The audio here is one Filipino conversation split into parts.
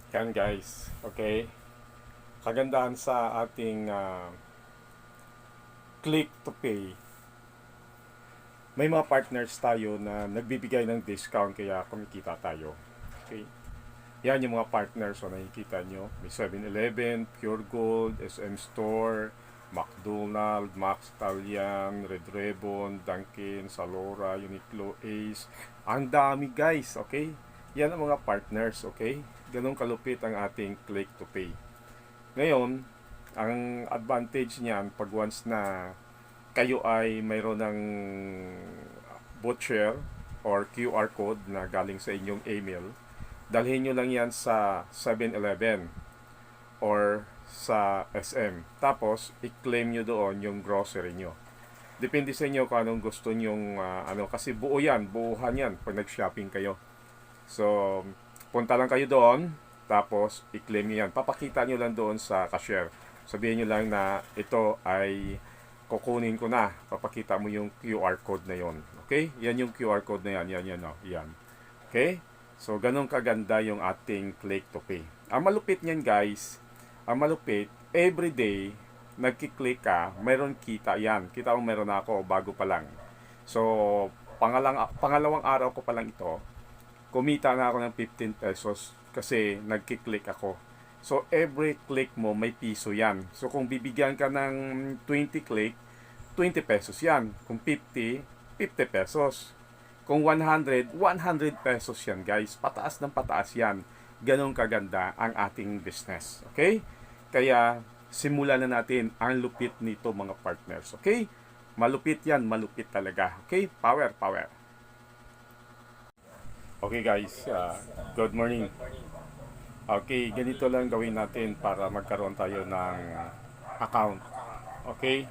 Yan guys, okay. Kagandahan sa ating click to pay. May mga partners tayo na nagbibigay ng discount kaya kumikita tayo. Okay. Yan yung mga partners so nakikita nyo. May 7-Eleven, Pure Gold, SM Store, McDonald, Max Italian, Red Ribbon, Dunkin, Salora, Uniqlo, Ace. Ang dami guys, okay? Yan ang mga partners, okay? Ganun kalupit ang ating click to pay. Ngayon, ang advantage niyan pag once na kayo ay mayroon ng voucher or QR code na galing sa inyong email, dalhin nyo lang yan sa 7-Eleven or sa SM. Tapos, i-claim nyo doon yung grocery nyo. Depende sa inyo kung anong gusto nyong, kasi buo yan, buuhan yan pag nag-shopping kayo. So, punta lang kayo doon, tapos i-claim nyo yan. Papakita nyo lang doon sa cashier. Sabihin nyo lang na ito ay kukunin ko na. Papakita mo yung QR code na yon. Okay? Yan yung QR code na yan. Yan. Yan. Okay? So, ganun kaganda yung ating click to pay. Ang malupit niyan guys, ang malupit, everyday, nagkiklik ka, mayroon kita yan. Kita mo meron ako bago pa lang. So, pangalawang araw ko pa lang ito, kumita na ako ng 15 pesos kasi nagkiklik ako. So, every click mo may piso yan. So, kung bibigyan ka ng 20 click, 20 pesos yan. Kung 50, 50 pesos. Kung 100, 100 pesos yan guys. Pataas ng pataas yan. Ganong kaganda ang ating business. Okay? Kaya, simulan na natin ang lupit nito mga partners. Okay? Malupit yan, malupit talaga. Okay? Power, power. Okay guys, good morning. Okay, ganito lang gawin natin para magkaroon tayo ng account. Okay?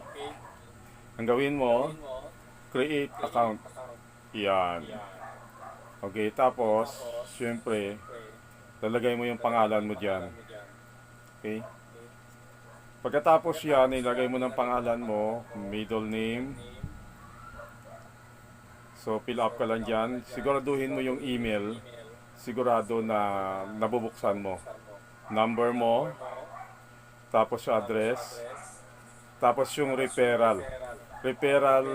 Ang gawin mo, create account. Yan. Okay, tapos, syempre, lalagay mo yung pangalan mo dyan. Okay? Pagkatapos yan, ilagay mo ng pangalan mo, middle name. So, fill up ka lang dyan. Siguraduhin mo yung email. Sigurado na nabubuksan mo. Number mo. Tapos yung address. Tapos yung referral. Referral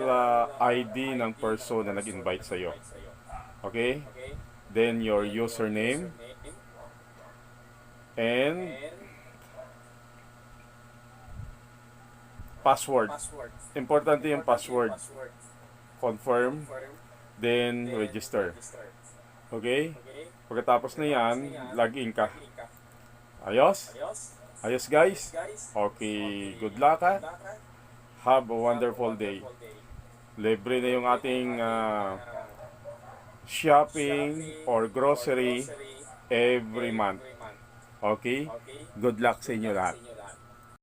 ID ng person na nag-invite sa'yo. Okay? Then your username. And password. Importante yung password. Confirm. Then register. Okay? Pagkatapos na yan, login ka. Ayos? Ayos guys? Okay, good luck ha. Have a wonderful day. Libre na yung ating shopping or grocery every month. Okay? Good luck sa inyo lahat.